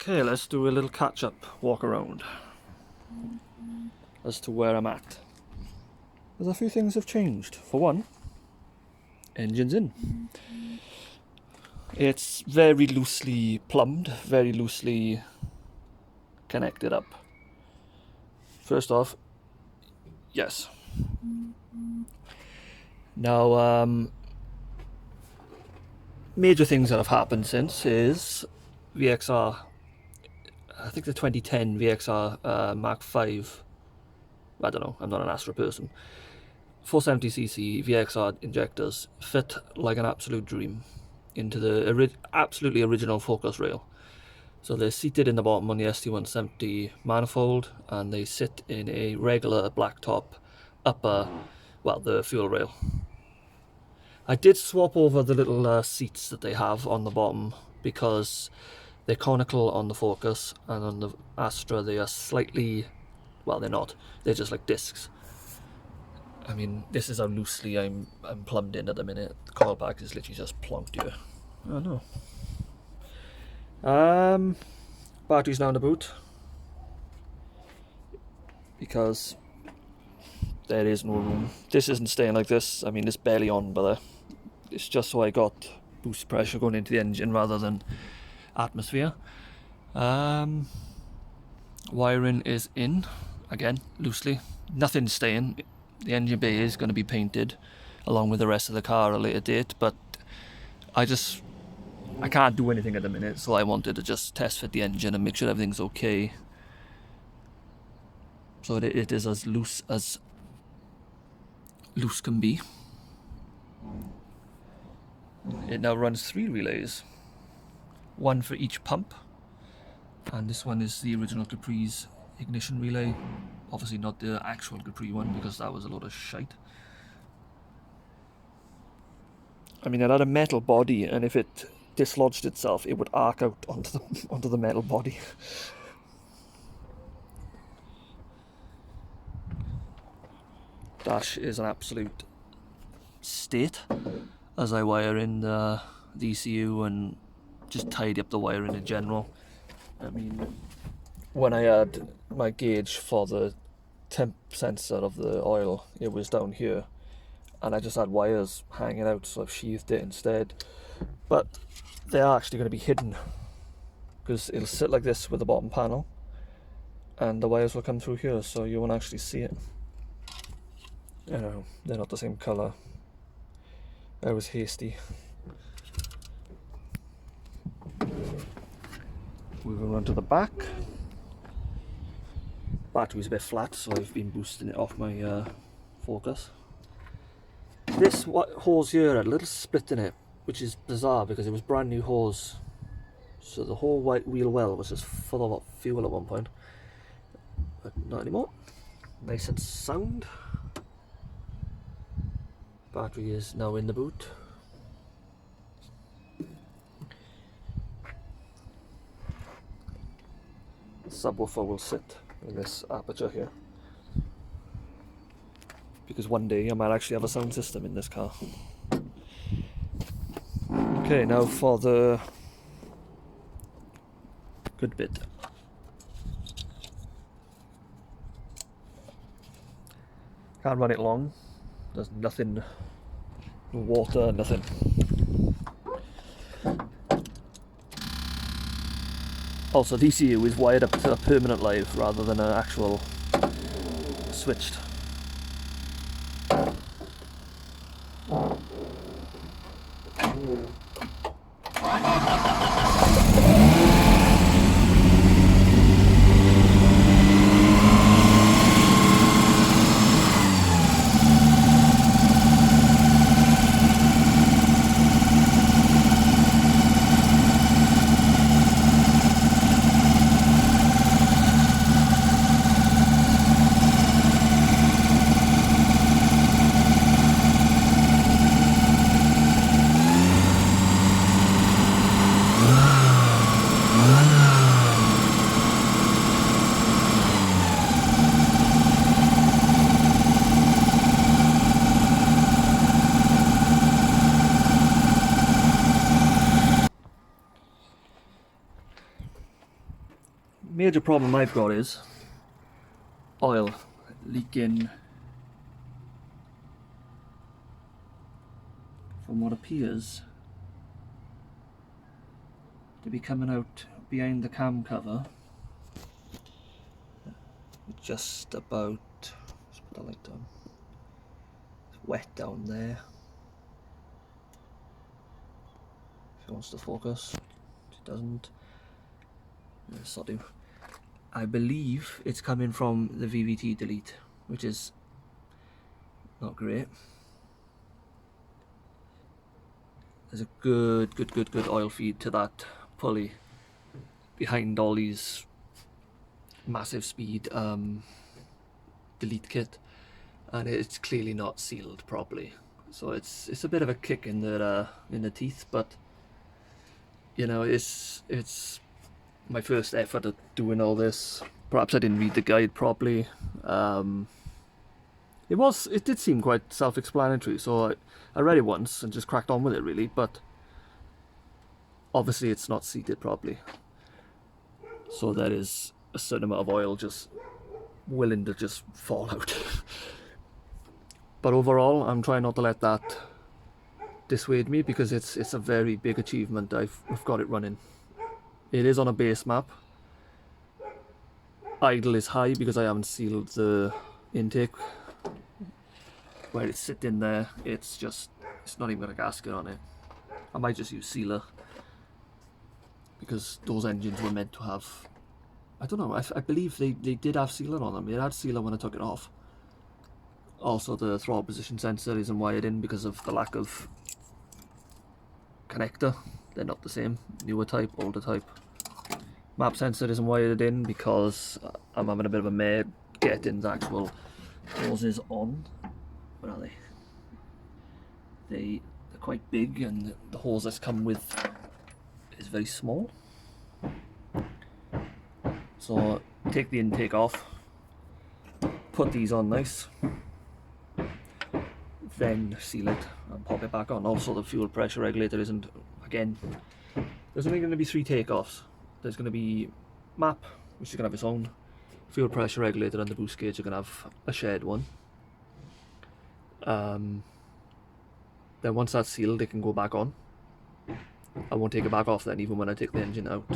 Okay, let's do a little catch-up walk around as to where I'm at. There's a few things have changed. For one, engine's in. It's very loosely plumbed, very loosely connected up. First off, yes. Now, major things that have happened since is VXR, I think the 2010 VXR Mark 5, I don't know, I'm not an Astra person, 470cc VXR injectors fit like an absolute dream into the absolutely original Focus rail. So they're seated in the bottom on the ST170 manifold, and they sit in a regular blacktop upper, well, the fuel rail. I did swap over the little seats that they have on the bottom because they're conical on the Focus, and on the Astra they are slightly, well, they're not, they're just like discs. I mean, this is how loosely I'm plumbed in at the minute. The coil pack is literally just plonked here. Oh no. Battery's now in the boot because there is no room. This isn't staying like this. I mean, it's barely on, but it's just so I got boost pressure going into the engine rather than atmosphere. Wiring is in again, loosely. Nothing's staying. The engine bay is going to be painted along with the rest of the car at a later date, but I can't do anything at the minute, so I wanted to just test fit the engine and make sure everything's okay. So it is as loose can be. It now runs 3 relays, one for each pump, and this one is the original Capri's ignition relay. Obviously not the actual Capri one, because that was a load of shite. I mean, it had a metal body, and if it dislodged itself, it would arc out onto the metal body. Dash is an absolute state as I wire in the ECU and just tidy up the wiring in general. I mean, when I had my gauge for the temp sensor of the oil, it was down here, and I just had wires hanging out, so I've sheathed it instead. But they are actually going to be hidden because it'll sit like this with the bottom panel, and the wires will come through here, so you won't actually see it. You know, they're not the same colour. I was hasty. Moving on to the back. Battery's a bit flat, so I've been boosting it off my Focus. This hose here had a little split in it, which is bizarre because it was brand new hose. So the whole white wheel well was just full of fuel at one point. But not anymore. Nice and sound. Battery is now in the boot. Subwoofer will sit in this aperture here, because one day I might actually have a sound system in this car. Okay, now for the good bit. Can't run it long. There's nothing, no water, nothing. Also, the ECU is wired up to a permanent live rather than an actual switched. major problem I've got is oil leaking from what appears to be coming out behind the cam cover. Just about, let's put the light on. It's wet down there. If it wants to focus, it doesn't. Sorry. I believe it's coming from the VVT delete, which is not great. There's a good oil feed to that pulley behind all these massive speed delete kit, and it's clearly not sealed properly. So it's a bit of a kick in the teeth, but you know, it's my first effort at doing all this. Perhaps I didn't read the guide properly. It did seem quite self-explanatory, so I read it once and just cracked on with it really, but obviously it's not seated properly. So there is a certain amount of oil just willing to just fall out. But overall, I'm trying not to let that dissuade me, because it's a very big achievement. I've got it running. It is on a base map. Idle is high because I haven't sealed the intake. Where it's sitting there, it's not even got a gasket on it. I might just use sealer, because those engines were meant to have, I don't know, I believe they did have sealer on them. It had sealer when I took it off. Also, the throttle position sensor isn't wired in because of the lack of connector. They're not the same, newer type, older type. Map sensor isn't wired in because I'm having a bit of a mare getting the actual hoses on. Where are they? They're quite big, and the hose that's come with is very small. So take the intake off, put these on nice, then seal it and pop it back on. Also, the fuel pressure regulator isn't, again, there's only going to be 3 takeoffs. There's going to be map, which is going to have its own. Fuel pressure regulator and the boost gauge are going to have a shared one. Then once that's sealed, it can go back on. I won't take it back off then, even when I take the engine out.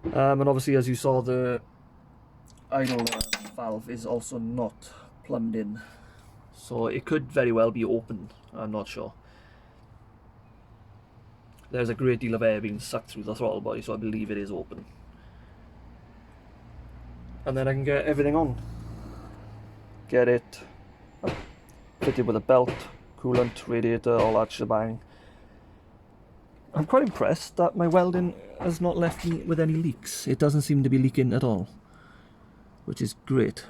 And obviously, as you saw, the idle valve is also not plumbed in, so it could very well be open. I'm not sure. There's a great deal of air being sucked through the throttle body, so I believe it is open. And then I can get everything on. Get it fitted with a belt, coolant, radiator, all that shebang. I'm quite impressed that my welding has not left me with any leaks. It doesn't seem to be leaking at all, which is great,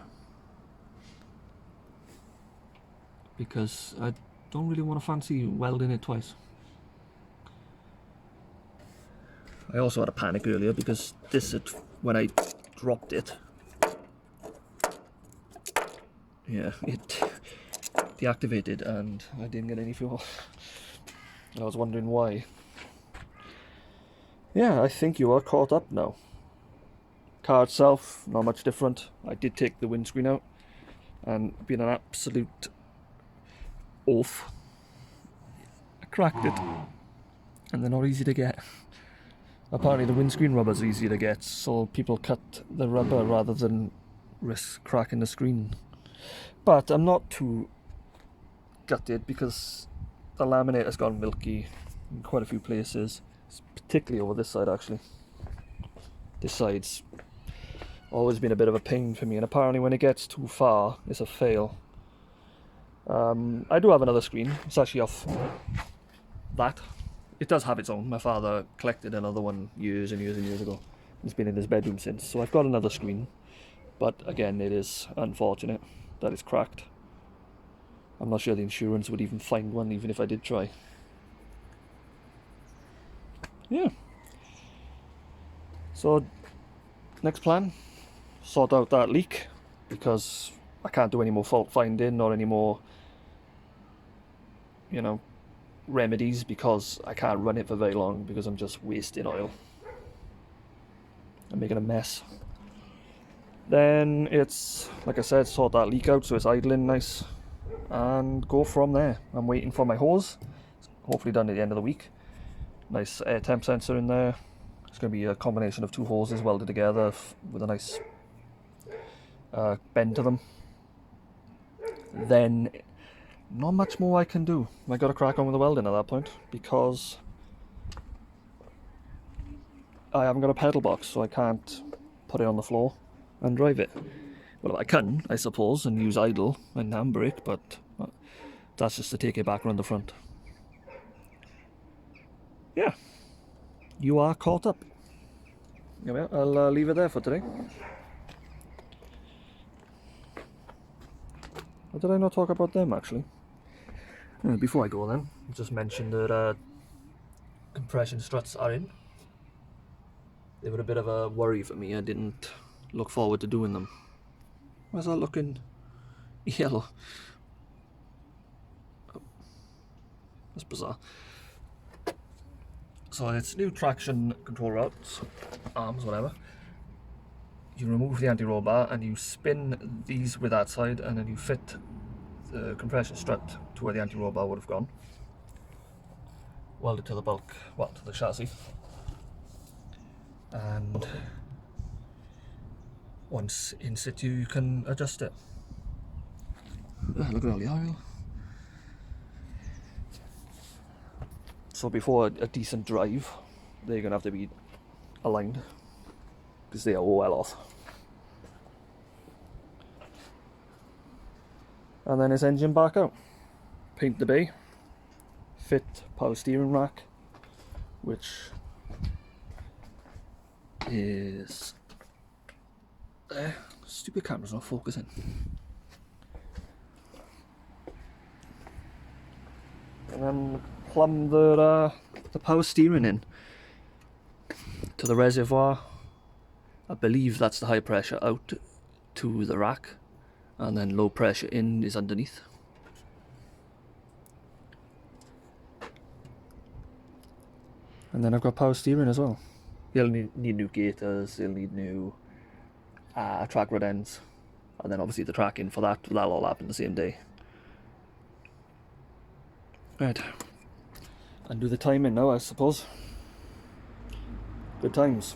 because I don't really want to fancy welding it twice. I also had a panic earlier because this had, when I dropped it, yeah, it deactivated and I didn't get any fuel. I was wondering why. Yeah, I think you are caught up now. Car itself, not much different. I did take the windscreen out and being an absolute oaf, I cracked it, and they're not easy to get. Apparently the windscreen rubber's easier to get, so people cut the rubber rather than risk cracking the screen. But I'm not too gutted because the laminator's gone milky in quite a few places, particularly over this side actually. This side's always been a bit of a pain for me, and apparently when it gets too far it's a fail. I do have another screen. It's actually off that. It does have its own. My father collected another one years and years and years ago. It's been in his bedroom since, so I've got another screen. But again, it is unfortunate that it's cracked. I'm not sure the insurance would even find one, even if I did try. Yeah. So, next plan, sort out that leak, because I can't do any more fault finding or any more, you know, remedies, because I can't run it for very long because I'm just wasting oil. and making a mess. Then it's, like I said, sort that leak out so it's idling nice and go from there. I'm waiting for my hose, hopefully done at the end of the week. Nice air temp sensor in there. It's going to be a combination of two hoses welded together with a nice bend to them. Then not much more I can do. I got to crack on with the welding at that point because I haven't got a pedal box, so I can't put it on the floor and drive it. Well, I can, I suppose, and use idle and handbrake, but that's just to take it back around the front. Yeah, you are caught up. Yeah, I'll leave it there for today. Or did I not talk about them, actually? Before I go then, just mention that compression struts are in. They were a bit of a worry for me. I didn't look forward to doing them. Why's that looking yellow? Oh, that's bizarre. So it's new traction control rods, arms, whatever. You remove the anti-roll bar and you spin these with that side, and then you fit the compression strut to where the anti-roll bar would have gone. Weld it to the bulk, well, to the chassis. And once in situ you can adjust it. Look at all the oil. So before a decent drive, they're going to have to be aligned because they are all well off. And then his engine back out. Paint the bay. Fit power steering rack, which is there. Stupid camera's not focusing. And then plumb the power steering in to the reservoir. I believe that's the high pressure out to the rack, and then low pressure in is underneath. And then I've got power steering as well. You'll need new gaiters, you'll need new track rod ends, and then obviously the tracking for that, that'll all happen the same day. Right, and do the timing now, I suppose. Good times.